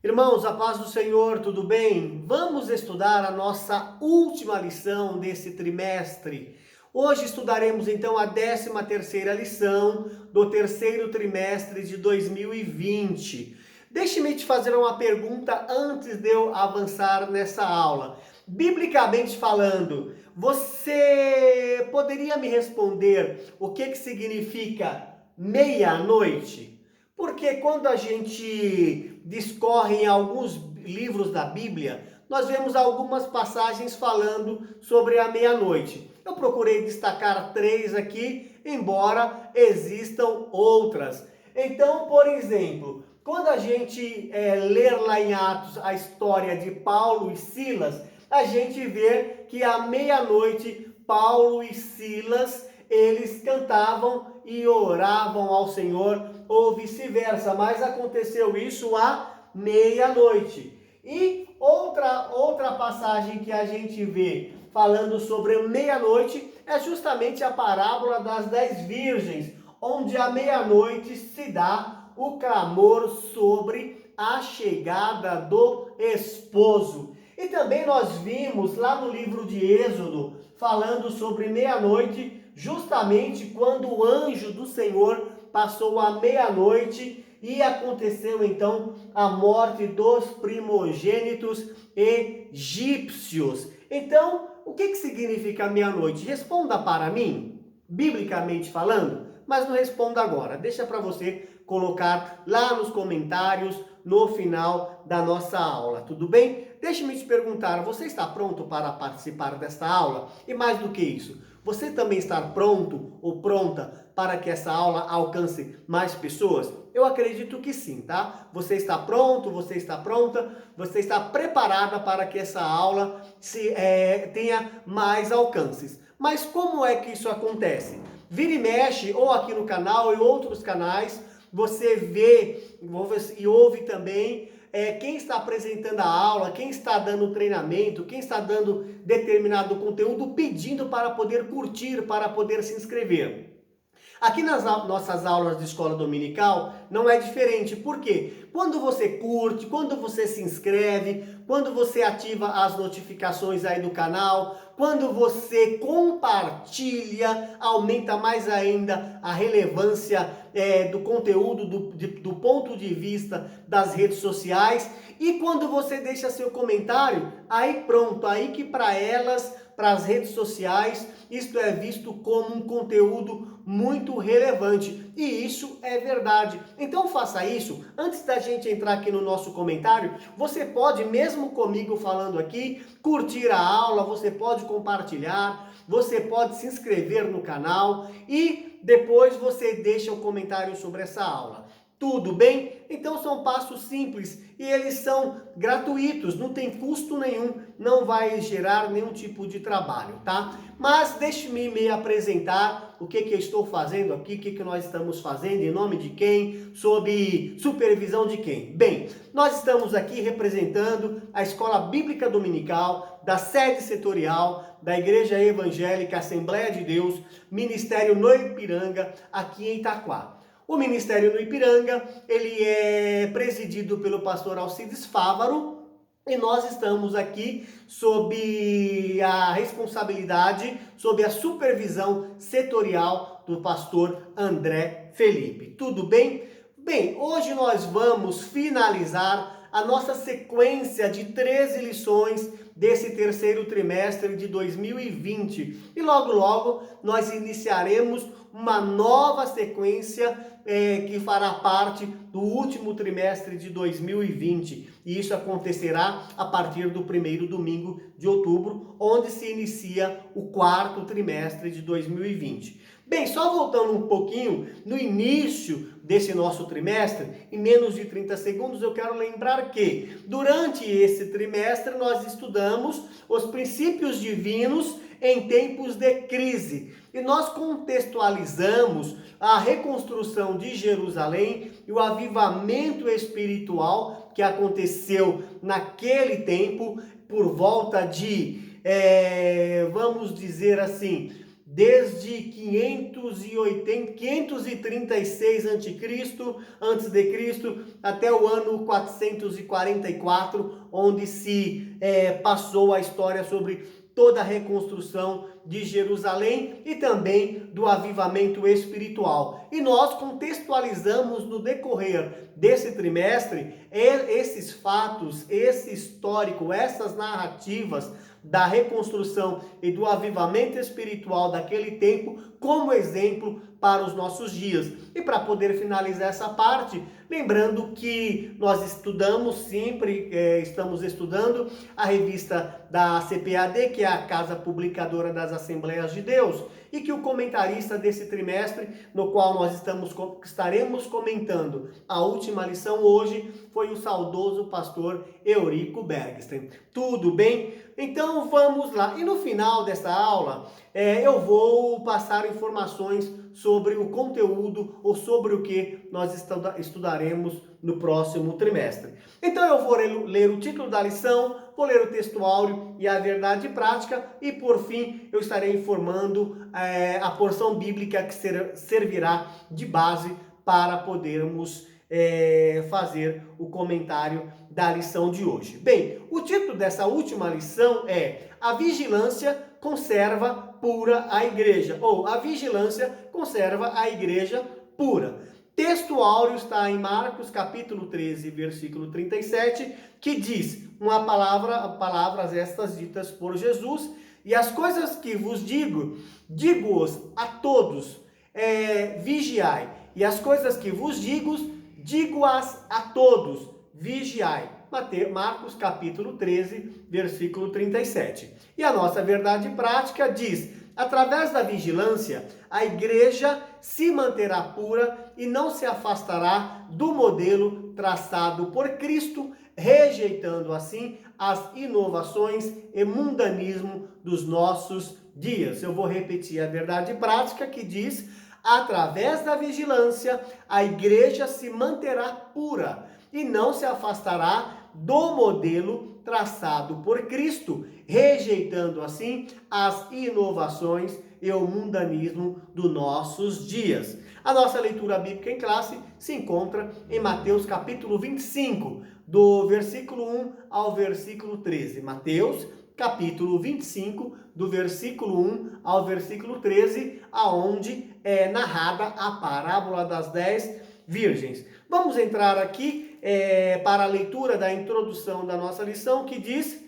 Irmãos, a paz do Senhor, tudo bem? Vamos estudar a nossa última lição desse trimestre. Hoje estudaremos então a 13ª lição do terceiro trimestre de 2020. Deixe-me te fazer uma pergunta antes de eu avançar nessa aula. Biblicamente falando, você poderia me responder o que significa meia-noite? Porque quando a gente discorre em alguns livros da Bíblia, nós vemos algumas passagens falando sobre a meia-noite. Eu procurei destacar 3 aqui, embora existam outras. Então, por exemplo, quando a gente ler lá em Atos a história de Paulo e Silas, a gente vê que à meia-noite Paulo e Silas eles cantavam e oravam ao Senhor, ou vice-versa, mas aconteceu isso à meia-noite. E outra passagem que a gente vê falando sobre meia-noite é justamente a parábola das 10 virgens, onde à meia-noite se dá o clamor sobre a chegada do esposo. E também nós vimos lá no livro de Êxodo, falando sobre meia-noite, justamente quando o anjo do Senhor passou a meia-noite e aconteceu então a morte dos primogênitos egípcios. Então, o que significa meia-noite? Responda para mim, biblicamente falando, mas não responda agora. Deixa para você colocar lá nos comentários no final da nossa aula, tudo bem? Deixe-me te perguntar, você está pronto para participar desta aula? E mais do que isso, você também está pronto ou pronta para que essa aula alcance mais pessoas? Eu acredito que sim, tá? Você está pronto, você está pronta, você está preparada para que essa aula tenha mais alcances. Mas como é que isso acontece? Vira e mexe, ou aqui no canal e outros canais, você vê e ouve também quem está apresentando a aula, quem está dando treinamento, quem está dando determinado conteúdo, pedindo para poder curtir, para poder se inscrever. Aqui nas nossas aulas de escola dominical não é diferente. Por quê? Quando você curte, quando você se inscreve, quando você ativa as notificações aí do canal, quando você compartilha, aumenta mais ainda a relevância do conteúdo, do ponto de vista das redes sociais. E quando você deixa seu comentário, aí pronto, aí que para elas, para as redes sociais, isto é visto como um conteúdo muito relevante. E isso é verdade. Então faça isso. Antes da gente entrar aqui no nosso comentário, você pode, mesmo comigo falando aqui, curtir a aula, você pode compartilhar, você pode se inscrever no canal e depois você deixa o comentário sobre essa aula. Tudo bem? Então são passos simples e eles são gratuitos, não tem custo nenhum, não vai gerar nenhum tipo de trabalho, tá? Mas deixe-me me apresentar o que eu estou fazendo aqui, o que nós estamos fazendo, em nome de quem, sob supervisão de quem. Bem, nós estamos aqui representando a Escola Bíblica Dominical da sede setorial da Igreja Evangélica Assembleia de Deus, Ministério no Ipiranga, aqui em Itaquá. O Ministério no Ipiranga, ele é presidido pelo pastor Alcides Fávaro e nós estamos aqui sob a responsabilidade, sob a supervisão setorial do pastor André Felipe. Tudo bem? Bem, hoje nós vamos finalizar a nossa sequência de 13 lições desse terceiro trimestre de 2020. E logo nós iniciaremos uma nova sequência que fará parte do último trimestre de 2020. E isso acontecerá a partir do primeiro domingo de outubro, onde se inicia o quarto trimestre de 2020. Bem, só voltando um pouquinho, no início desse nosso trimestre, em menos de 30 segundos, eu quero lembrar que durante esse trimestre nós estudamos os princípios divinos em tempos de crise. E nós contextualizamos a reconstrução de Jerusalém e o avivamento espiritual que aconteceu naquele tempo por volta de, vamos dizer assim, desde 536 antes de Cristo, até o ano 444, onde se passou a história sobre toda a reconstrução de Jerusalém e também do avivamento espiritual. E nós contextualizamos no decorrer desse trimestre esses fatos, esse histórico, essas narrativas da reconstrução e do avivamento espiritual daquele tempo como exemplo para os nossos dias. E para poder finalizar essa parte, lembrando que nós estamos estudando a revista da CPAD, que é a Casa Publicadora das Assembleias de Deus, e que o comentarista desse trimestre, no qual nós estaremos comentando a última lição hoje, foi o saudoso pastor Eurico Bergsten. Tudo bem? Então vamos lá. E no final dessa aula, eu vou passar informações sobre o conteúdo ou sobre o que nós estudaremos no próximo trimestre. Então eu vou ler o título da lição, vou ler o texto áureo e a verdade prática e por fim eu estarei informando a porção bíblica que servirá de base para podermos fazer o comentário da lição de hoje. Bem, o título dessa última lição é A Vigilância Conserva Pura a Igreja, ou A Vigilância Conserva a Igreja Pura. Texto áureo está em Marcos capítulo 13, versículo 37, que diz palavras estas ditas por Jesus: e as coisas que vos digo-os a todos, vigiai, e as coisas que vos digo-as a todos, vigiai. Marcos capítulo 13, versículo 37. E a nossa verdade prática diz: através da vigilância, a igreja se manterá pura e não se afastará do modelo traçado por Cristo, rejeitando assim as inovações e mundanismo dos nossos dias. Eu vou repetir a verdade prática que diz: através da vigilância, a igreja se manterá pura e não se afastará do modelo traçado por Cristo, rejeitando assim as inovações e o mundanismo dos nossos dias. A nossa leitura bíblica em classe se encontra em Mateus capítulo 25, do versículo 1 ao versículo 13. Mateus capítulo 25, do versículo 1 ao versículo 13, aonde é narrada a parábola das 10 virgens. Vamos entrar aqui para a leitura da introdução da nossa lição, que diz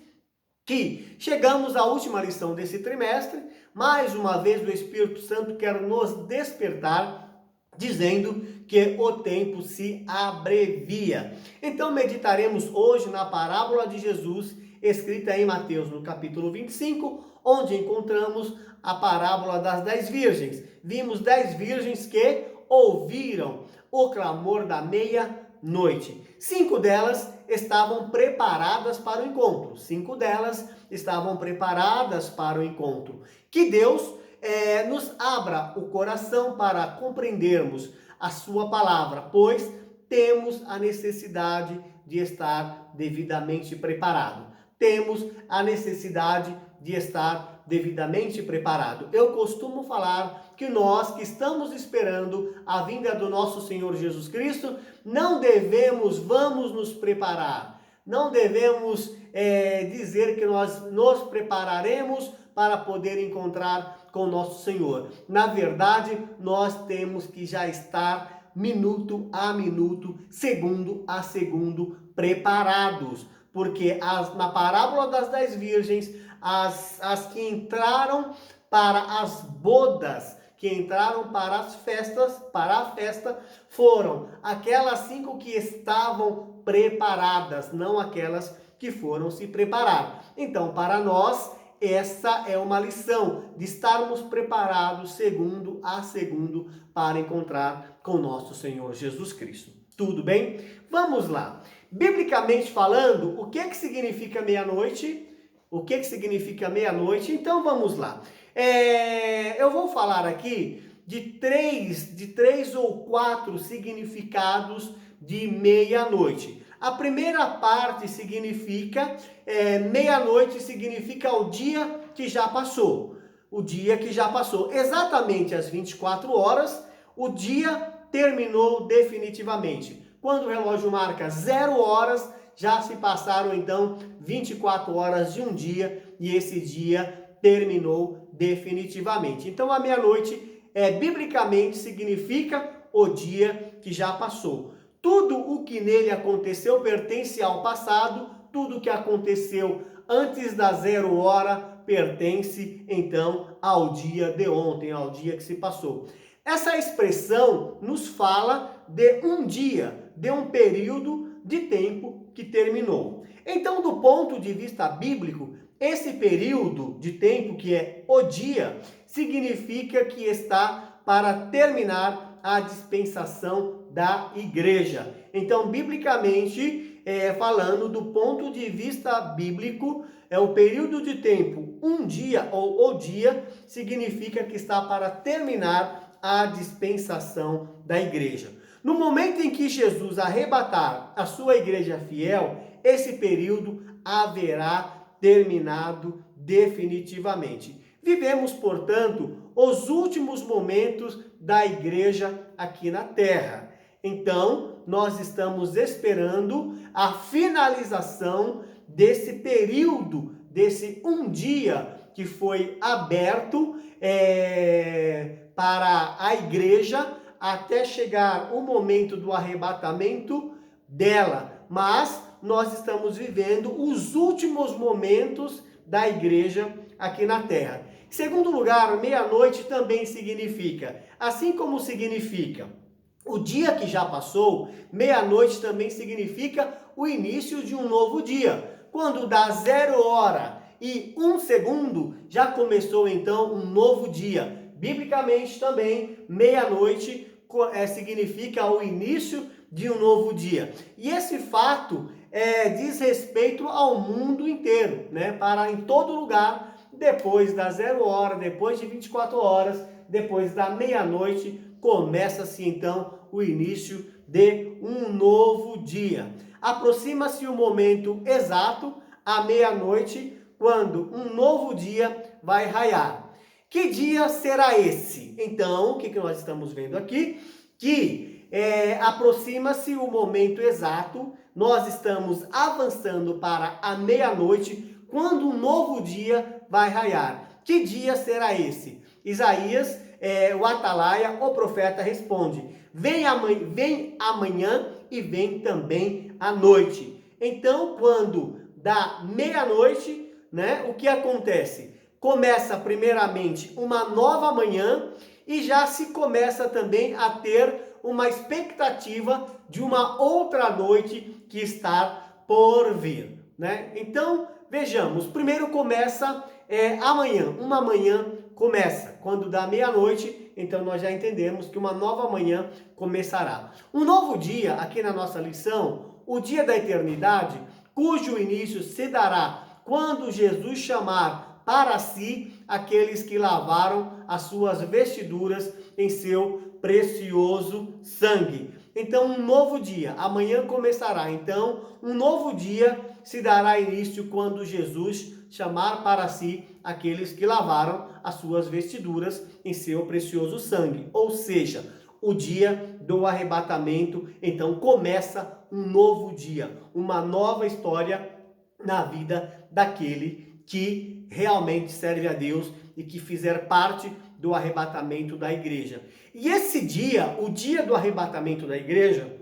que chegamos à última lição desse trimestre. Mais uma vez o Espírito Santo quer nos despertar, dizendo que o tempo se abrevia. Então meditaremos hoje na parábola de Jesus, escrita em Mateus, no capítulo 25, onde encontramos a parábola das 10 virgens. Vimos 10 virgens que ouviram o clamor da meia-noite. 5 delas estavam preparadas para o encontro. 5 delas estavam preparadas para o encontro. Que Deus nos abra o coração para compreendermos a sua palavra, pois temos a necessidade de estar devidamente preparado. Temos a necessidade de estar devidamente preparado. Eu costumo falar que nós que estamos esperando a vinda do nosso Senhor Jesus Cristo, vamos nos preparar. Não devemos dizer que nós nos prepararemos para poder encontrar com o nosso Senhor. Na verdade, nós temos que já estar minuto a minuto, segundo a segundo, preparados. Porque na parábola das 10 virgens, as que entraram para as bodas, que entraram para as festas, para a festa, foram aquelas 5 que estavam preparadas, não aquelas que foram se preparar. Então, para nós, essa é uma lição de estarmos preparados segundo a segundo para encontrar com nosso Senhor Jesus Cristo. Tudo bem? Vamos lá. Biblicamente falando, o que significa meia-noite? O que significa meia-noite? Então vamos lá. Eu vou falar aqui de três ou quatro significados de meia-noite. A primeira parte significa, meia-noite significa o dia que já passou. o dia que já passou. Exatamente às 24 horas, o dia terminou definitivamente. Quando o relógio marca 0 horas, já se passaram então 24 horas de um dia e esse dia terminou definitivamente. Então a meia-noite biblicamente significa o dia que já passou. Tudo o que nele aconteceu pertence ao passado, tudo o que aconteceu antes da 0 hora pertence então ao dia de ontem, ao dia que se passou. Essa expressão nos fala de um dia, de um período de tempo que terminou. Então, do ponto de vista bíblico, esse período de tempo, que é o dia, significa que está para terminar a dispensação da igreja. Então, biblicamente, falando do ponto de vista bíblico, o período de tempo, um dia ou o dia, significa que está para terminar a dispensação da igreja. No momento em que Jesus arrebatar a sua igreja fiel, esse período haverá terminado definitivamente. Vivemos, portanto, os últimos momentos da igreja aqui na terra. Então, nós estamos esperando a finalização desse período, desse um dia que foi aberto para a igreja até chegar o momento do arrebatamento dela. Mas nós estamos vivendo os últimos momentos da igreja aqui na terra. Em segundo lugar, meia-noite também significa, assim como significa o dia que já passou, meia-noite também significa o início de um novo dia. Quando dá 0 hora e 1 segundo, já começou então um novo dia. Biblicamente também, meia-noite significa o início de um novo dia. E esse fato diz respeito ao mundo inteiro, né? Para em todo lugar, depois da 0 hora, depois de 24 horas, depois da meia-noite, começa-se então o início de um novo dia. Aproxima-se o momento exato, à meia-noite, quando um novo dia vai raiar. Que dia será esse? Então, o que nós estamos vendo aqui? Que aproxima-se o momento exato, nós estamos avançando para a meia-noite, quando um novo dia vai raiar. Que dia será esse? Isaías, o Atalaia, o profeta, responde: vem amanhã e vem também a noite. Então, quando dá meia-noite, né, o que acontece? Começa primeiramente uma nova manhã e já se começa também a ter uma expectativa de uma outra noite que está por vir, né? Então, vejamos, primeiro começa amanhã, uma manhã começa. Quando dá meia-noite, então nós já entendemos que uma nova manhã começará. Um novo dia, aqui na nossa lição, o dia da eternidade, cujo início se dará quando Jesus chamar para si aqueles que lavaram as suas vestiduras em seu precioso sangue. Então, um novo dia, amanhã começará. Então, um novo dia se dará início quando Jesus chamar para si aqueles que lavaram as suas vestiduras em seu precioso sangue. Ou seja, o dia do arrebatamento. Então, começa um novo dia, uma nova história na vida daquele que realmente serve a Deus e que fizer parte do arrebatamento da igreja. E esse dia, o dia do arrebatamento da igreja,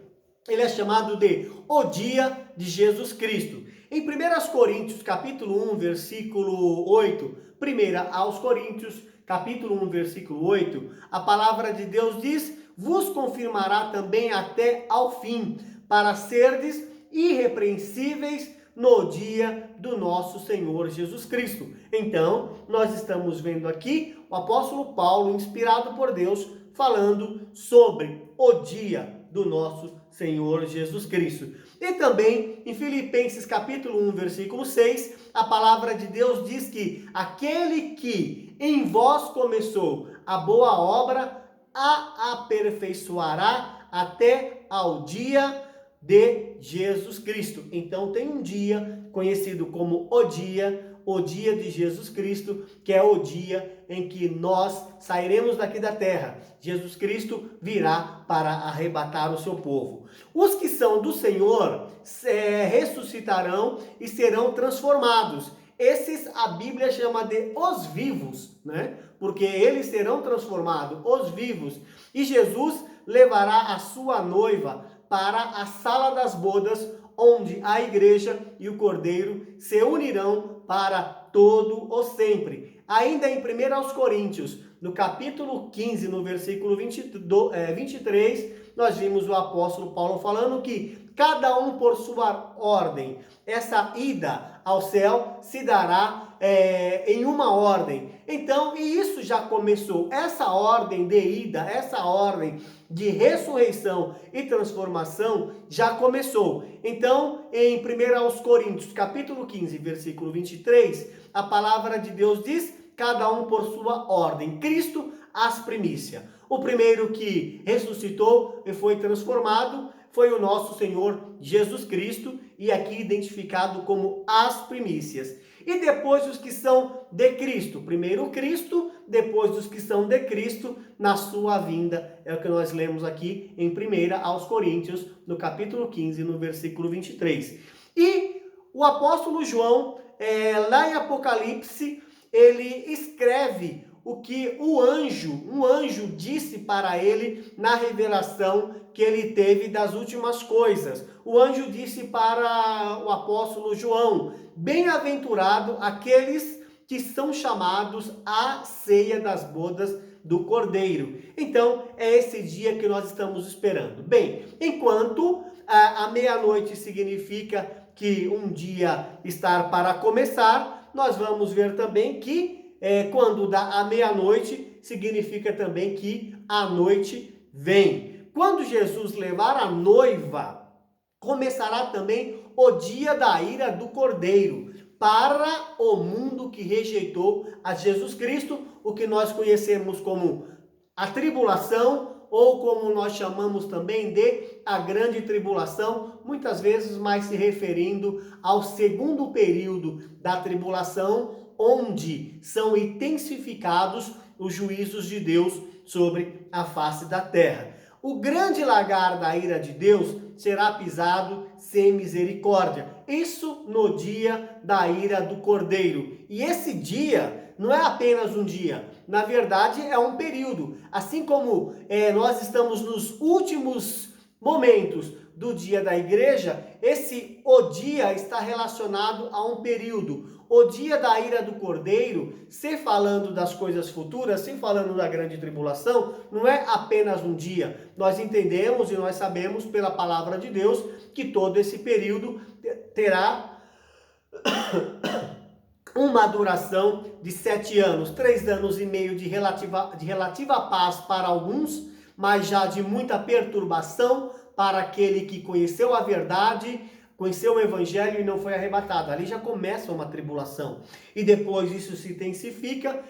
ele é chamado de o dia de Jesus Cristo. Em 1 Coríntios, capítulo 1, versículo 8, 1 aos Coríntios, capítulo 1, versículo 8, a palavra de Deus diz: vos confirmará também até ao fim, para serdes irrepreensíveis no dia do nosso Senhor Jesus Cristo. Então, nós estamos vendo aqui o apóstolo Paulo, inspirado por Deus, falando sobre o dia do nosso Senhor Jesus Cristo. E também, em Filipenses capítulo 1, versículo 6, a palavra de Deus diz que aquele que em vós começou a boa obra, a aperfeiçoará até ao dia de Jesus Cristo. Então tem um dia conhecido como o dia, o dia de Jesus Cristo, que é o dia em que nós sairemos daqui da terra. Jesus Cristo virá para arrebatar o seu povo. Os que são do Senhor ressuscitarão e serão transformados. Esses a Bíblia chama de os vivos, né? Porque eles serão transformados, os vivos. E Jesus levará a sua noiva para a sala das bodas, onde a igreja e o cordeiro se unirão para todo o sempre. Ainda em 1 Coríntios, no capítulo 15, no versículo 23, nós vimos o apóstolo Paulo falando que cada um por sua ordem. Essa ida ao céu se dará em uma ordem. Então, e isso já começou. Essa ordem de ida, essa ordem de ressurreição e transformação já começou. Então, em 1 Coríntios, capítulo 15, versículo 23, a palavra de Deus diz: cada um por sua ordem. Cristo, as primícias. O primeiro que ressuscitou e foi transformado foi o nosso Senhor Jesus Cristo, e aqui identificado como as primícias. E depois os que são de Cristo. Primeiro Cristo, depois os que são de Cristo na sua vinda. É o que nós lemos aqui em 1 aos Coríntios, no capítulo 15, no versículo 23. E o apóstolo João, lá em Apocalipse, ele escreve o que um anjo disse para ele na revelação que ele teve das últimas coisas. O anjo disse para o apóstolo João: bem-aventurado aqueles que são chamados à ceia das bodas do Cordeiro. Então, é esse dia que nós estamos esperando. Bem, enquanto a meia-noite significa que um dia está para começar, nós vamos ver também que quando dá a meia-noite, significa também que a noite vem. Quando Jesus levar a noiva, começará também o dia da ira do Cordeiro, para o mundo que rejeitou a Jesus Cristo, o que nós conhecemos como a tribulação, ou como nós chamamos também de a grande tribulação, muitas vezes mais se referindo ao segundo período da tribulação, onde são intensificados os juízos de Deus sobre a face da terra. O grande lagar da ira de Deus será pisado sem misericórdia. Isso no dia da ira do Cordeiro. E esse dia não é apenas um dia. Na verdade, é um período. Assim como nós estamos nos últimos momentos do dia da igreja, o dia está relacionado a um período. O dia da ira do Cordeiro, se falando das coisas futuras, se falando da grande tribulação, não é apenas um dia. Nós entendemos e nós sabemos pela palavra de Deus que todo esse período terá uma duração de 7 anos, 3 anos e meio de relativa paz para alguns, mas já de muita perturbação para aquele que conheceu a verdade, conheceu o evangelho e não foi arrebatado. Ali já começa uma tribulação. E depois isso se intensifica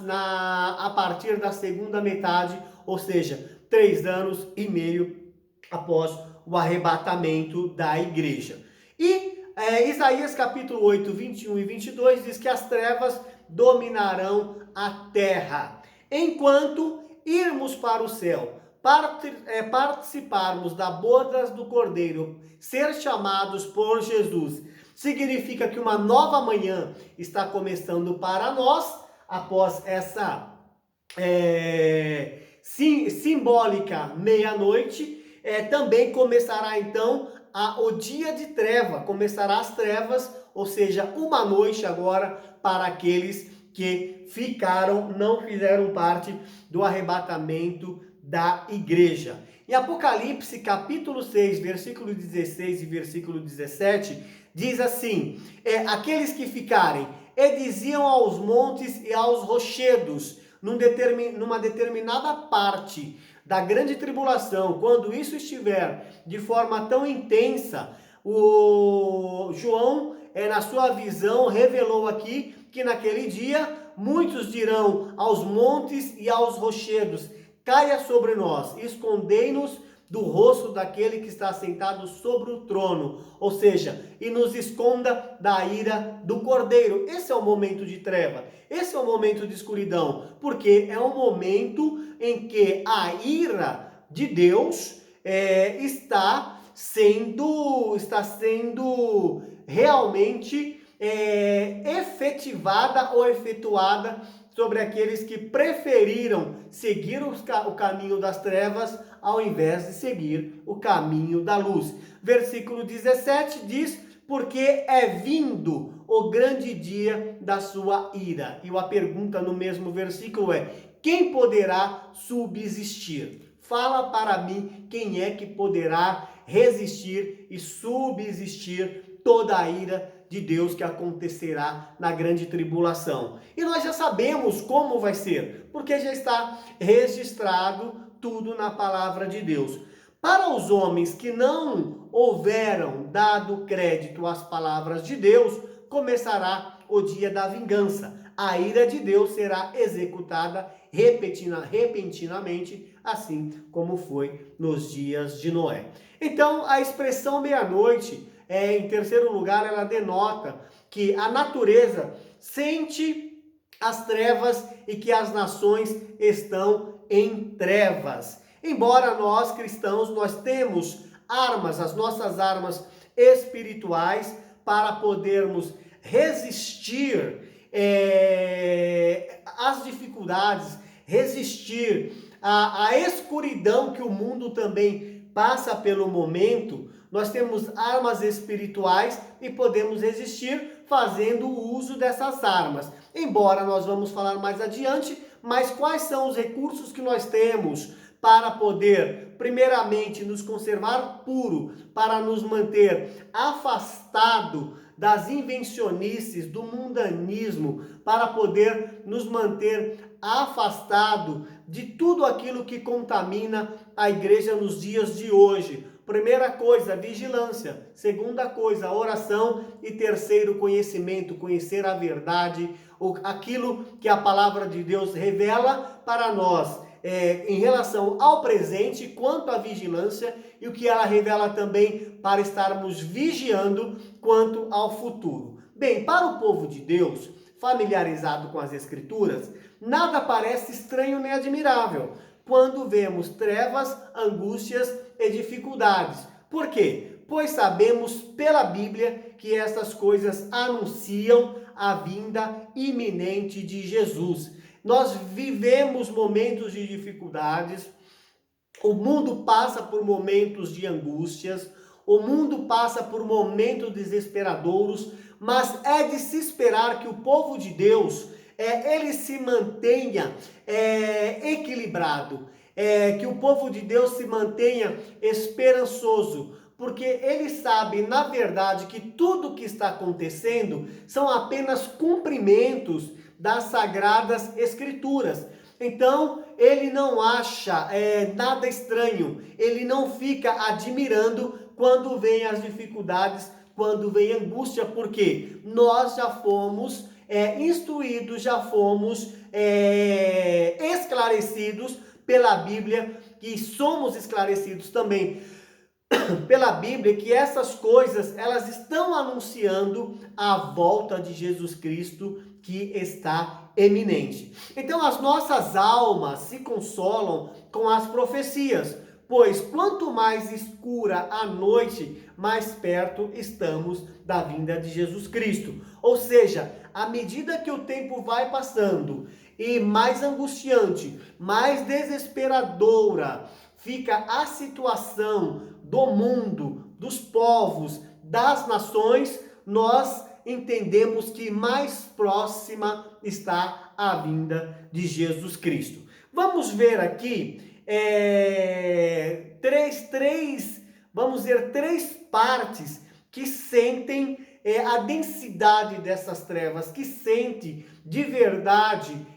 a partir da segunda metade, ou seja, 3 anos e meio após o arrebatamento da igreja. E Isaías capítulo 8, 21 e 22 diz que as trevas dominarão a terra, enquanto irmos para o céu, participarmos da bodas do Cordeiro, ser chamados por Jesus, significa que uma nova manhã está começando para nós, após essa simbólica meia-noite. Também começará então o dia de treva, começará as trevas, ou seja, uma noite agora para aqueles que não fizeram parte do arrebatamento da igreja. Em Apocalipse capítulo 6, versículo 16 e versículo 17, diz assim: aqueles que ficarem, e diziam aos montes e aos rochedos, numa determinada parte da grande tribulação, quando isso estiver de forma tão intensa, o João, na sua visão, revelou aqui que naquele dia muitos dirão aos montes e aos rochedos: caia sobre nós, escondei-nos do rosto daquele que está sentado sobre o trono, ou seja, e nos esconda da ira do Cordeiro. Esse é o momento de treva, esse é o momento de escuridão, porque é um momento em que a ira de Deus está sendo realmente efetivada ou efetuada sobre aqueles que preferiram seguir o caminho das trevas ao invés de seguir o caminho da luz. Versículo 17 diz: porque é vindo o grande dia da sua ira. E a pergunta no mesmo versículo é: quem poderá subsistir? Fala para mim quem é que poderá resistir e subsistir toda a ira de Deus que acontecerá na grande tribulação. E nós já sabemos como vai ser, porque já está registrado tudo na palavra de Deus. Para os homens que não houveram dado crédito às palavras de Deus, começará o dia da vingança. A ira de Deus será executada repentinamente, assim como foi nos dias de Noé. Então, a expressão meia-noite, em terceiro lugar, ela denota que a natureza sente as trevas e que as nações estão em trevas. Embora nós, cristãos, nós temos armas, as nossas armas espirituais, para podermos resistir às dificuldades, resistir à escuridão que o mundo também passa pelo momento. Nós temos armas espirituais e podemos resistir fazendo uso dessas armas. Embora nós vamos falar mais adiante, mas quais são os recursos que nós temos para poder, primeiramente, nos conservar puro, para nos manter afastado das invencionices, do mundanismo, para poder nos manter afastado de tudo aquilo que contamina a igreja nos dias de hoje. Primeira coisa, vigilância. Segunda coisa, oração. E terceiro, conhecimento, conhecer a verdade, aquilo que a palavra de Deus revela para nós. Em relação ao presente, quanto à vigilância, e o que ela revela também para estarmos vigiando quanto ao futuro. Bem, para o povo de Deus, familiarizado com as Escrituras, nada parece estranho nem admirável quando vemos trevas, angústias e dificuldades. Por quê? Pois sabemos pela Bíblia que essas coisas anunciam a vinda iminente de Jesus. Nós vivemos momentos de dificuldades, o mundo passa por momentos de angústias, o mundo passa por momentos desesperadouros, mas é de se esperar que o povo de Deus, ele se mantenha equilibrado, que o povo de Deus se mantenha esperançoso, porque ele sabe, na verdade, que tudo o que está acontecendo são apenas cumprimentos das Sagradas Escrituras. Então, ele não acha nada estranho, ele não fica admirando quando vem as dificuldades, quando vem a angústia, porque nós já fomos instruídos, já fomos esclarecidos pela Bíblia, e somos esclarecidos também pela Bíblia, que essas coisas, elas estão anunciando a volta de Jesus Cristo, que está eminente. Então as nossas almas se consolam com as profecias, pois quanto mais escura a noite, mais perto estamos da vinda de Jesus Cristo. Ou seja, à medida que o tempo vai passando e mais angustiante, mais desesperadora fica a situação do mundo, dos povos, das nações, nós entendemos que mais próxima está a vinda de Jesus Cristo. Vamos ver aqui três partes que sentem a densidade dessas trevas, que sente de verdade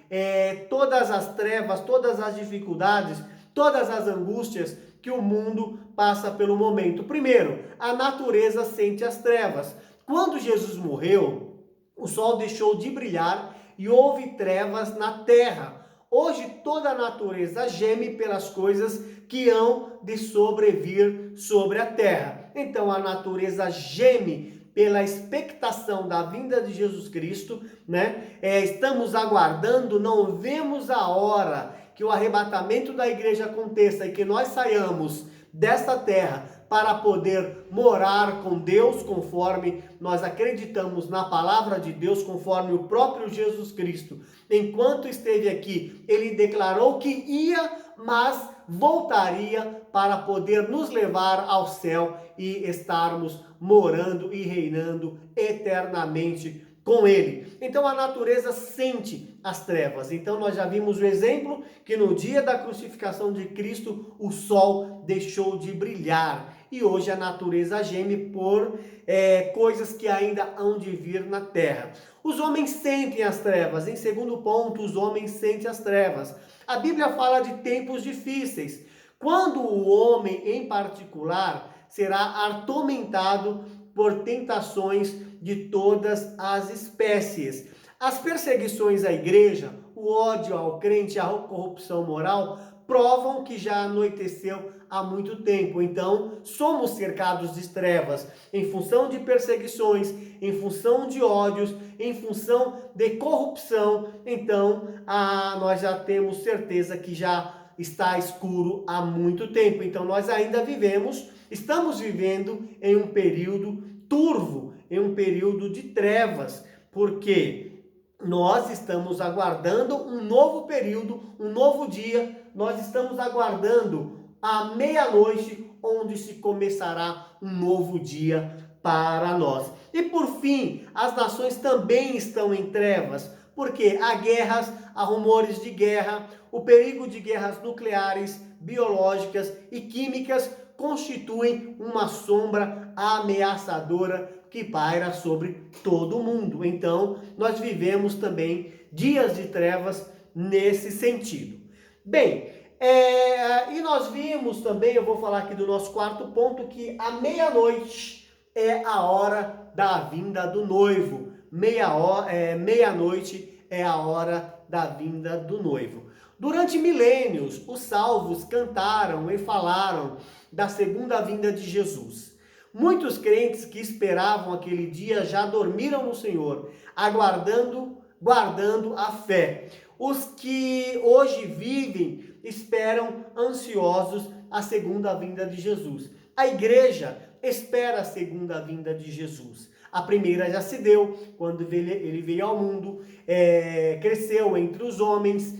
todas as trevas, todas as dificuldades, todas as angústias que o mundo passa pelo momento. Primeiro, a natureza sente as trevas. Quando Jesus morreu, o sol deixou de brilhar e houve trevas na terra. Hoje toda a natureza geme pelas coisas que hão de sobrevir sobre a terra. Então a natureza geme pela expectação da vinda de Jesus Cristo, né? Estamos aguardando, não vemos a hora que o arrebatamento da igreja aconteça e que nós saiamos desta terra para poder morar com Deus, conforme nós acreditamos na palavra de Deus, conforme o próprio Jesus Cristo, enquanto esteve aqui, ele declarou que ia, mas voltaria para poder nos levar ao céu e estarmos morando e reinando eternamente com ele. Então a natureza sente as trevas. Então nós já vimos o exemplo que no dia da crucificação de Cristo o sol deixou de brilhar. E hoje a natureza geme por coisas que ainda hão de vir na terra. Os homens sentem as trevas. Em segundo ponto, os homens sentem as trevas. A Bíblia fala de tempos difíceis, quando o homem em particular será atormentado por tentações de todas as espécies. As perseguições à igreja, o ódio ao crente, a corrupção moral, provam que já anoiteceu há muito tempo. Então, somos cercados de trevas em função de perseguições, em função de ódios, em função de corrupção. Então, nós já temos certeza que já está escuro há muito tempo. Então, nós ainda estamos vivendo em um período turvo, em um período de trevas, porque nós estamos aguardando um novo período, um novo dia. Nós estamos aguardando a meia-noite, onde se começará um novo dia para nós. E por fim, as nações também estão em trevas, porque há guerras, há rumores de guerra, o perigo de guerras nucleares, biológicas e químicas constituem uma sombra ameaçadora que paira sobre todo o mundo. Então, nós vivemos também dias de trevas nesse sentido. Bem, e nós vimos também, eu vou falar aqui do nosso quarto ponto, que a meia-noite é a hora da vinda do noivo. Meia-noite é a hora da vinda do noivo. Durante milênios, os salvos cantaram e falaram da segunda vinda de Jesus. Muitos crentes que esperavam aquele dia já dormiram no Senhor, guardando a fé. Os que hoje vivem esperam ansiosos a segunda vinda de Jesus. A igreja espera a segunda vinda de Jesus. A primeira já se deu, quando ele veio ao mundo, cresceu entre os homens,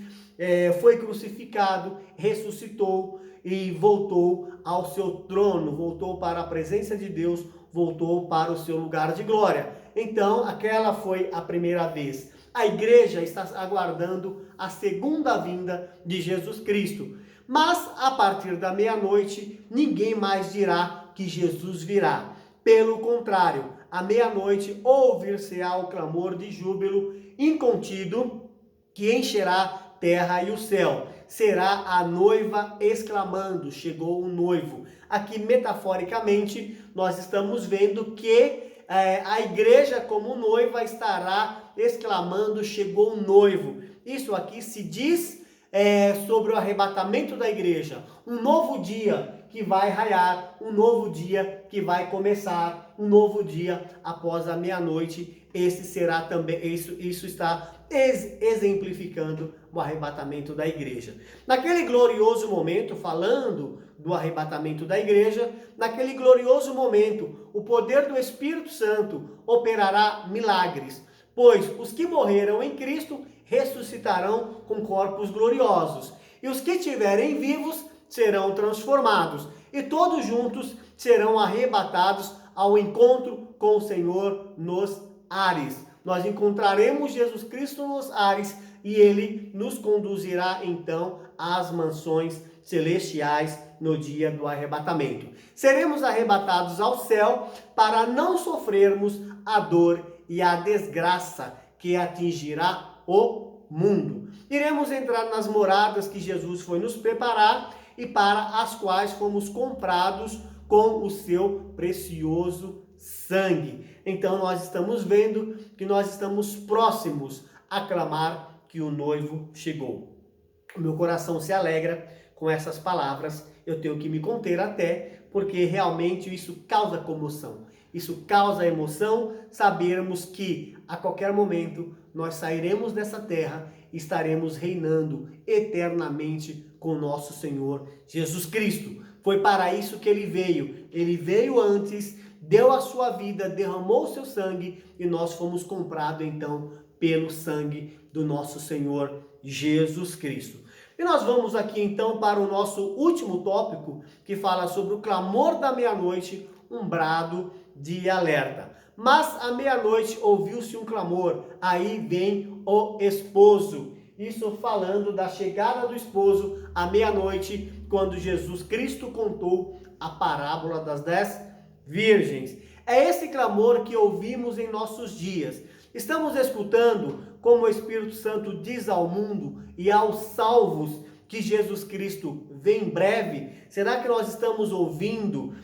foi crucificado, ressuscitou e voltou ao seu trono, voltou para a presença de Deus, voltou para o seu lugar de glória. Então, aquela foi a primeira vez. A igreja está aguardando a segunda vinda de Jesus Cristo. Mas, a partir da meia-noite, ninguém mais dirá que Jesus virá. Pelo contrário, à meia-noite ouvir-se-á o clamor de júbilo incontido que encherá terra e o céu. Será a noiva exclamando, chegou o noivo. Aqui, metaforicamente, nós estamos vendo que a igreja como noiva estará exclamando, chegou o noivo. Isso aqui se diz sobre o arrebatamento da igreja. Um novo dia que vai raiar, um novo dia que vai começar, um novo dia após a meia-noite. Esse será também, isso está exemplificando o arrebatamento da igreja. Naquele glorioso momento, falando do arrebatamento da igreja, naquele glorioso momento, o poder do Espírito Santo operará milagres, pois os que morreram em Cristo ressuscitarão com corpos gloriosos, e os que estiverem vivos serão transformados, e todos juntos serão arrebatados ao encontro com o Senhor nos ares. Nós encontraremos Jesus Cristo nos ares e ele nos conduzirá então às mansões celestiais no dia do arrebatamento. Seremos arrebatados ao céu para não sofrermos a dor e a desgraça que atingirá o mundo. Iremos entrar nas moradas que Jesus foi nos preparar e para as quais fomos comprados com o seu precioso sangue. Então nós estamos vendo que nós estamos próximos a clamar que o noivo chegou. O meu coração se alegra com essas palavras. Eu tenho que me conter até, porque realmente isso causa comoção. Isso causa emoção, sabermos que a qualquer momento nós sairemos dessa terra e estaremos reinando eternamente com nosso Senhor Jesus Cristo. Foi para isso que ele veio. Ele veio antes, deu a sua vida, derramou o seu sangue e nós fomos comprados então pelo sangue do nosso Senhor Jesus Cristo. E nós vamos aqui então para o nosso último tópico, que fala sobre o clamor da meia-noite, um brado de alerta. Mas à meia-noite ouviu-se um clamor, aí vem o esposo. Isso falando da chegada do esposo à meia-noite, quando Jesus Cristo contou a parábola das 10 virgens. É esse clamor que ouvimos em nossos dias. Estamos escutando como o Espírito Santo diz ao mundo e aos salvos que Jesus Cristo vem em breve? Será que nós estamos ouvindo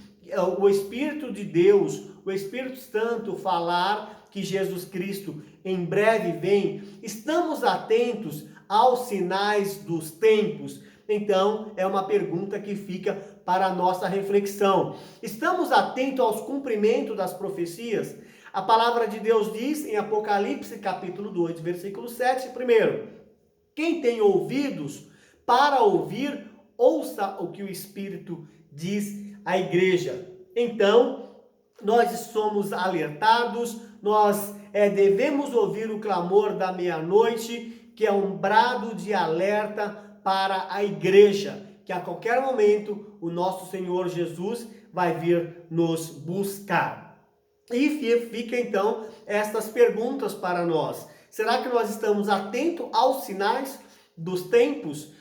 o Espírito de Deus, o Espírito Santo falar que Jesus Cristo em breve vem? Estamos atentos aos sinais dos tempos? Então, é uma pergunta que fica para a nossa reflexão. Estamos atentos aos cumprimentos das profecias? A palavra de Deus diz em Apocalipse capítulo 2, versículo 7, primeiro: quem tem ouvidos para ouvir, ouça o que o Espírito diz à igreja. Então, nós somos alertados, nós devemos ouvir o clamor da meia-noite, que é um brado de alerta para a igreja, que a qualquer momento o nosso Senhor Jesus vai vir nos buscar. E fica então estas perguntas para nós. Será que nós estamos atentos aos sinais dos tempos?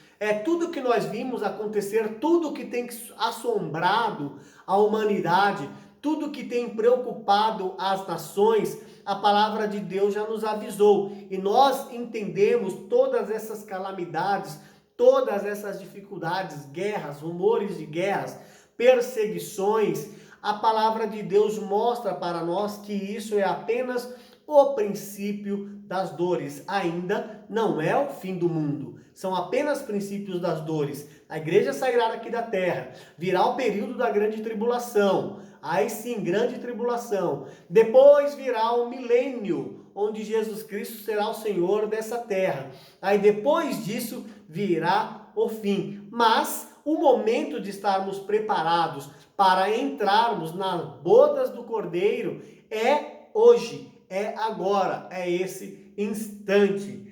Tudo que nós vimos acontecer, tudo que tem assombrado a humanidade, tudo que tem preocupado as nações, a palavra de Deus já nos avisou. E nós entendemos todas essas calamidades, todas essas dificuldades, guerras, rumores de guerras, perseguições. A palavra de Deus mostra para nós que isso é apenas o princípio das dores. Ainda não é o fim do mundo. São apenas princípios das dores. A igreja sairá daqui da terra. Virá o período da grande tribulação. Aí sim, grande tribulação. Depois virá o milênio, onde Jesus Cristo será o Senhor dessa terra. Aí depois disso virá o fim. Mas o momento de estarmos preparados para entrarmos nas bodas do Cordeiro é hoje, é agora, é esse instante.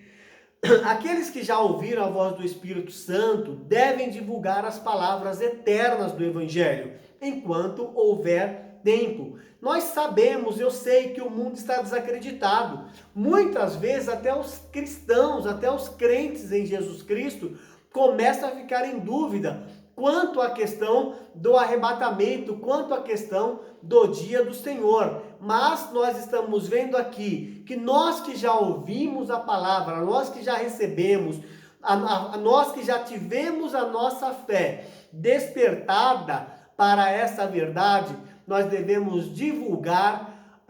Aqueles que já ouviram a voz do Espírito Santo devem divulgar as palavras eternas do Evangelho, enquanto houver tempo. Nós sabemos, eu sei que o mundo está desacreditado. Muitas vezes até os cristãos, até os crentes em Jesus Cristo começam a ficar em dúvida quanto à questão do arrebatamento, quanto à questão do dia do Senhor. Mas nós estamos vendo aqui que nós que já ouvimos a palavra, nós que já recebemos, nós que já tivemos a nossa fé despertada para essa verdade, nós devemos divulgar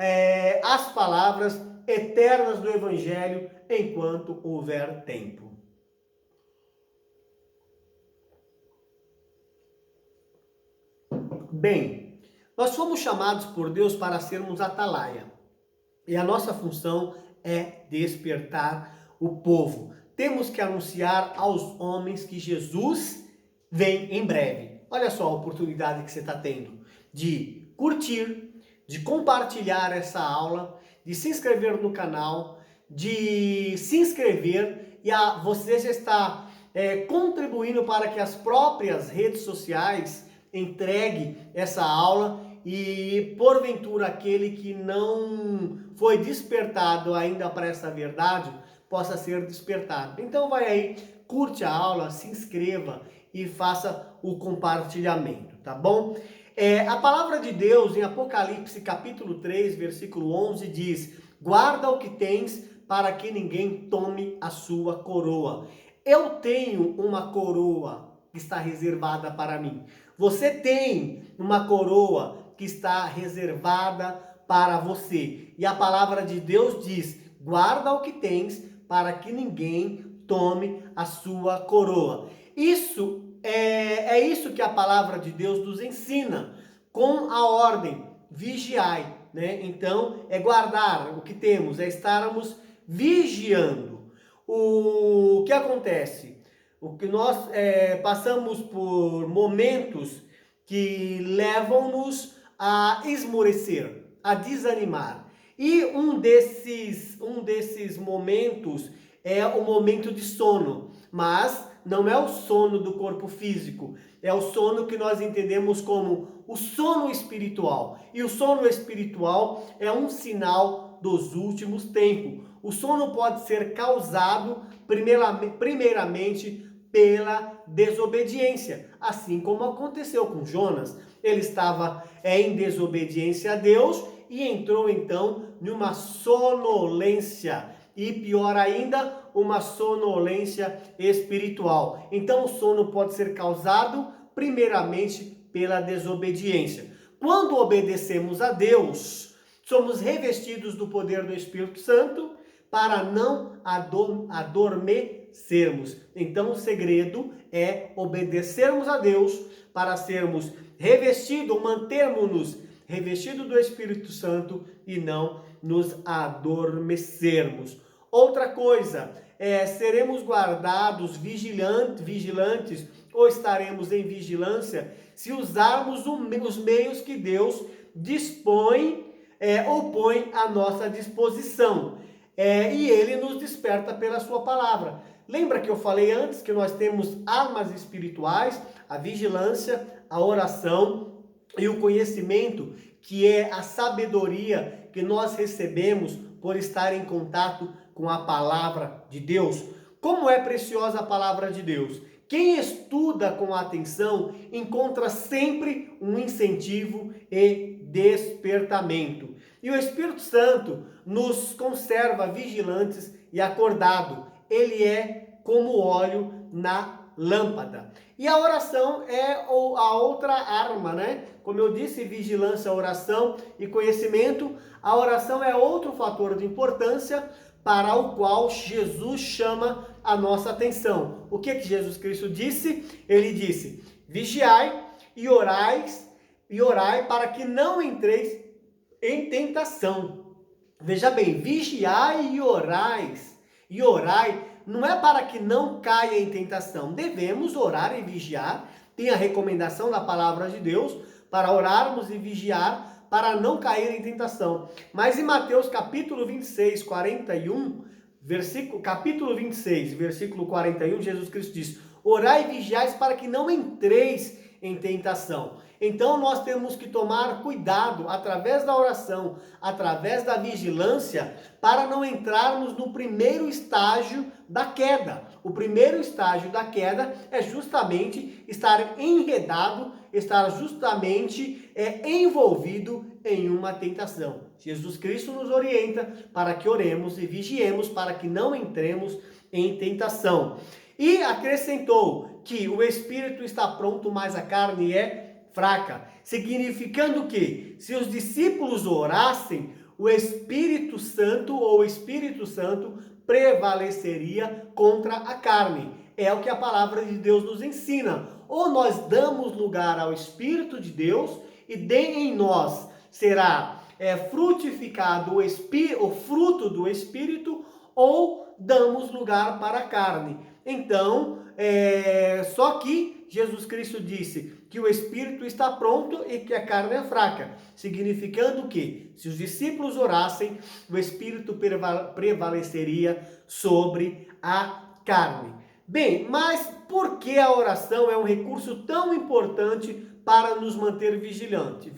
as palavras eternas do Evangelho enquanto houver tempo. Bem, nós fomos chamados por Deus para sermos atalaia. E a nossa função é despertar o povo. Temos que anunciar aos homens que Jesus vem em breve. Olha só a oportunidade que você está tendo de curtir, de compartilhar essa aula, de se inscrever no canal, de se inscrever e você já está contribuindo para que as próprias redes sociais entregue essa aula e porventura aquele que não foi despertado ainda para essa verdade possa ser despertado. Então vai aí, curte a aula, se inscreva e faça o compartilhamento, tá bom? A palavra de Deus em Apocalipse capítulo 3, versículo 11 diz: guarda o que tens para que ninguém tome a sua coroa. Eu tenho uma coroa que está reservada para mim. Você tem uma coroa que está reservada para você. E a palavra de Deus diz: guarda o que tens para que ninguém tome a sua coroa. Isso é isso que a palavra de Deus nos ensina, com a ordem, vigiai, né? Então, é guardar o que temos, é estarmos vigiando. O que acontece? O que nós passamos por momentos que levam-nos a esmorecer, a desanimar. E um desses momentos é o momento de sono, mas não é o sono do corpo físico, é o sono que nós entendemos como o sono espiritual. E o sono espiritual é um sinal dos últimos tempos. O sono pode ser causado primeiramente pela desobediência, assim como aconteceu com Jonas. Ele estava em desobediência a Deus e entrou então numa sonolência, e pior ainda, uma sonolência espiritual. Então o sono pode ser causado primeiramente pela desobediência. Quando obedecemos a Deus, somos revestidos do poder do Espírito Santo para não adormecermos. Então o segredo é obedecermos a Deus para sermos revestidos, mantermos-nos revestidos do Espírito Santo e não nos adormecermos. Outra coisa, seremos guardados vigilantes ou estaremos em vigilância se usarmos os meios que Deus dispõe ou põe à nossa disposição. E Ele nos desperta pela sua palavra. Lembra que eu falei antes que nós temos armas espirituais, a vigilância, a oração e o conhecimento, que é a sabedoria que nós recebemos por estar em contato com a palavra de Deus. Como é preciosa a palavra de Deus! Quem estuda com atenção encontra sempre um incentivo e despertamento. E o Espírito Santo nos conserva vigilantes e acordados. Ele é como óleo na lâmpada. E a oração é a outra arma, né? Como eu disse, vigilância, oração e conhecimento. A oração é outro fator de importância para o qual Jesus chama a nossa atenção. O que Jesus Cristo disse? Ele disse: vigiai e orai para que não entreis em tentação. Veja bem, vigiai e orai não é para que não caia em tentação. Devemos orar e vigiar. Tem a recomendação da palavra de Deus para orarmos e vigiar para não cair em tentação. Mas em Mateus capítulo 26, 41, capítulo 26, versículo 41, Jesus Cristo diz: orai e vigiais para que não entreis em tentação. Então nós temos que tomar cuidado através da oração, através da vigilância, para não entrarmos no primeiro estágio da queda. O primeiro estágio da queda é justamente estar enredado, estar justamente envolvido em uma tentação. Jesus Cristo nos orienta para que oremos e vigiemos para que não entremos em tentação. E acrescentou que o espírito está pronto, mas a carne é fraca, significando que se os discípulos orassem, o Espírito Santo prevaleceria contra a carne. É o que a palavra de Deus nos ensina. Ou nós damos lugar ao Espírito de Deus e em nós será frutificado o fruto do Espírito, ou damos lugar para a carne. Então, só que Jesus Cristo disse que o Espírito está pronto e que a carne é fraca, significando que, se os discípulos orassem, o Espírito prevaleceria sobre a carne. Bem, mas por que a oração é um recurso tão importante para nos manter vigilante?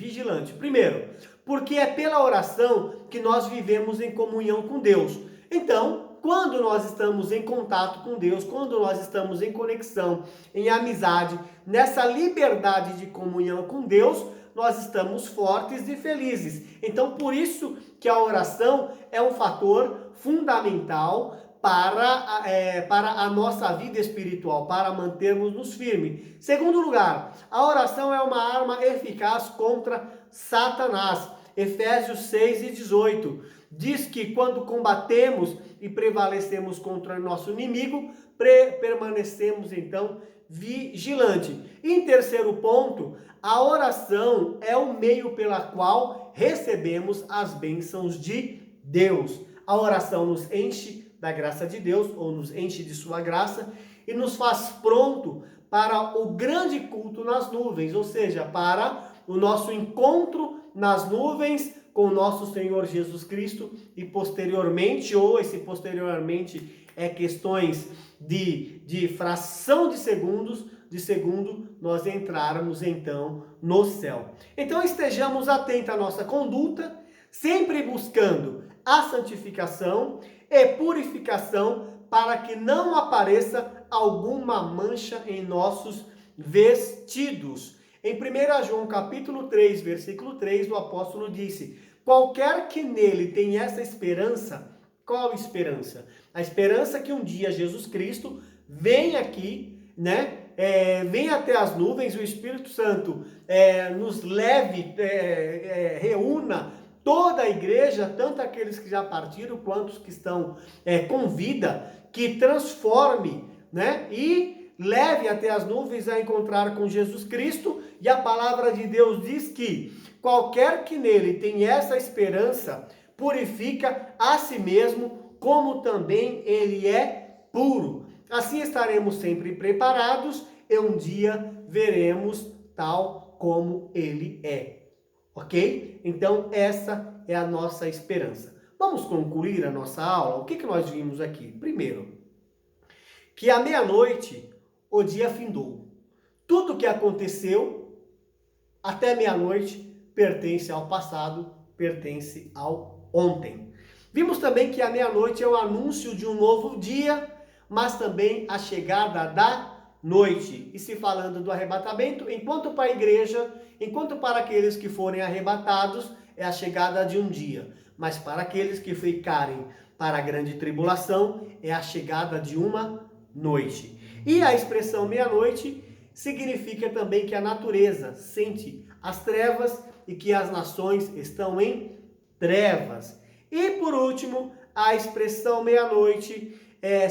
Primeiro, porque é pela oração que nós vivemos em comunhão com Deus. Então, quando nós estamos em contato com Deus, quando nós estamos em conexão, em amizade, nessa liberdade de comunhão com Deus, nós estamos fortes e felizes. Então, por isso que a oração é um fator fundamental para a nossa vida espiritual, para mantermos-nos firmes. Segundo lugar, a oração é uma arma eficaz contra Satanás. Efésios 6 e 18. diz que quando combatemos e prevalecemos contra nosso inimigo, permanecemos então vigilante. Em terceiro ponto, a oração é o meio pela qual recebemos as bênçãos de Deus. A oração nos enche da graça de Deus, ou nos enche de sua graça, e nos faz pronto para o grande culto nas nuvens, ou seja, para o nosso encontro nas nuvens com o nosso Senhor Jesus Cristo, e posteriormente, ou esse posteriormente é questões de fração de segundo, nós entrarmos então no céu. Então estejamos atentos à nossa conduta, sempre buscando a santificação e purificação, para que não apareça alguma mancha em nossos vestidos. Em 1 João capítulo 3, versículo 3, o apóstolo disse: qualquer que nele tem essa esperança. Qual esperança? A esperança que um dia Jesus Cristo vem aqui, né? Vem até as nuvens, o Espírito Santo nos leve, reúna toda a igreja, tanto aqueles que já partiram, quanto os que estão com vida, que transforme, né? E leve até as nuvens a encontrar com Jesus Cristo. E a palavra de Deus diz que qualquer que nele tem essa esperança, purifica a si mesmo, como também ele é puro. Assim estaremos sempre preparados e um dia veremos tal como ele é. Ok? Então essa é a nossa esperança. Vamos concluir a nossa aula? O que nós vimos aqui? Primeiro, que à meia-noite o dia findou. Tudo o que aconteceu até meia-noite pertence ao passado, pertence ao ontem. Vimos também que a meia-noite é o anúncio de um novo dia, mas também a chegada da noite. E se falando do arrebatamento, enquanto para a igreja, enquanto para aqueles que forem arrebatados, é a chegada de um dia. Mas para aqueles que ficarem para a grande tribulação, é a chegada de uma noite. E a expressão meia-noite significa também que a natureza sente as trevas e que as nações estão em trevas. E por último, a expressão meia-noite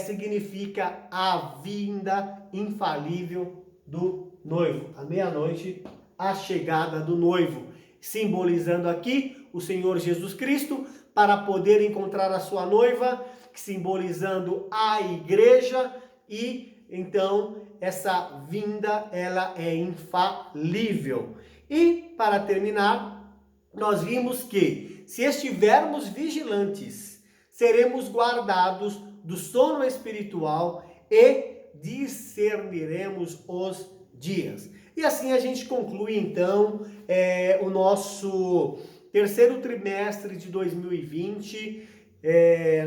significa a vinda infalível do noivo. A meia-noite, a chegada do noivo, simbolizando aqui o Senhor Jesus Cristo, para poder encontrar a sua noiva, simbolizando a igreja. E então essa vinda, ela é infalível. E para terminar, nós vimos que se estivermos vigilantes, seremos guardados do sono espiritual e discerniremos os dias. E assim a gente conclui então o nosso terceiro trimestre de 2020,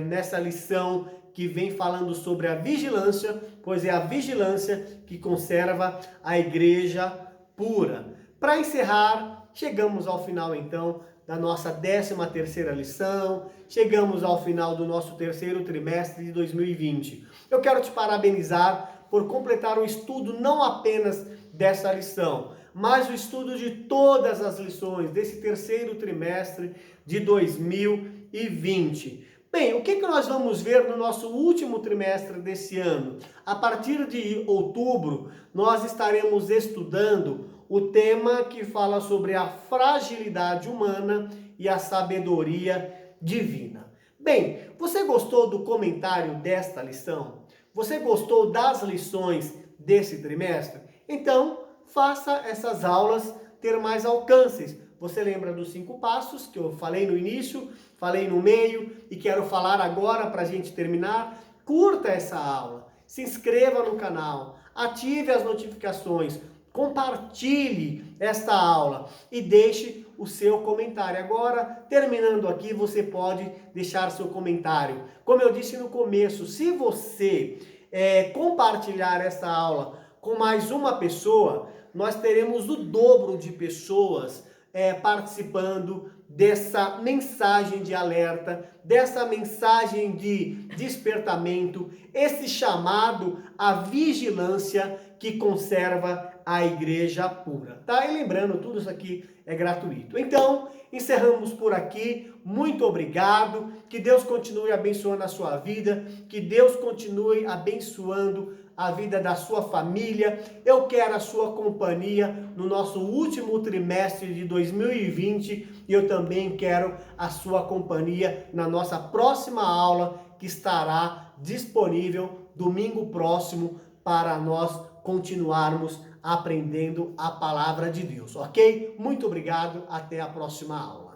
nessa lição que vem falando sobre a vigilância, pois é a vigilância que conserva a igreja pura. Para encerrar, chegamos ao final então da nossa 13ª lição, chegamos ao final do nosso terceiro trimestre de 2020. Eu quero te parabenizar por completar o estudo não apenas dessa lição, mas o estudo de todas as lições desse terceiro trimestre de 2020. Bem, o que nós vamos ver no nosso último trimestre desse ano? A partir de outubro, nós estaremos estudando o tema que fala sobre a fragilidade humana e a sabedoria divina. Bem, você gostou do comentário desta lição? Você gostou das lições desse trimestre? Então, faça essas aulas ter mais alcances. Você lembra dos 5 passos que eu falei no início, falei no meio e quero falar agora para a gente terminar? Curta essa aula, se inscreva no canal, ative as notificações, compartilhe esta aula e deixe o seu comentário. Agora, terminando aqui, você pode deixar seu comentário. Como eu disse no começo, se você compartilhar essa aula com mais uma pessoa, nós teremos o dobro de pessoas participando dessa mensagem de alerta, dessa mensagem de despertamento, esse chamado à vigilância que conserva a igreja pura, tá? E lembrando, tudo isso aqui é gratuito. Então, encerramos por aqui. Muito obrigado. Que Deus continue abençoando a sua vida, que Deus continue abençoando a vida da sua família. Eu quero a sua companhia no nosso último trimestre de 2020 e eu também quero a sua companhia na nossa próxima aula, que estará disponível domingo próximo para nós continuarmos aprendendo a palavra de Deus, ok? Muito obrigado, até a próxima aula.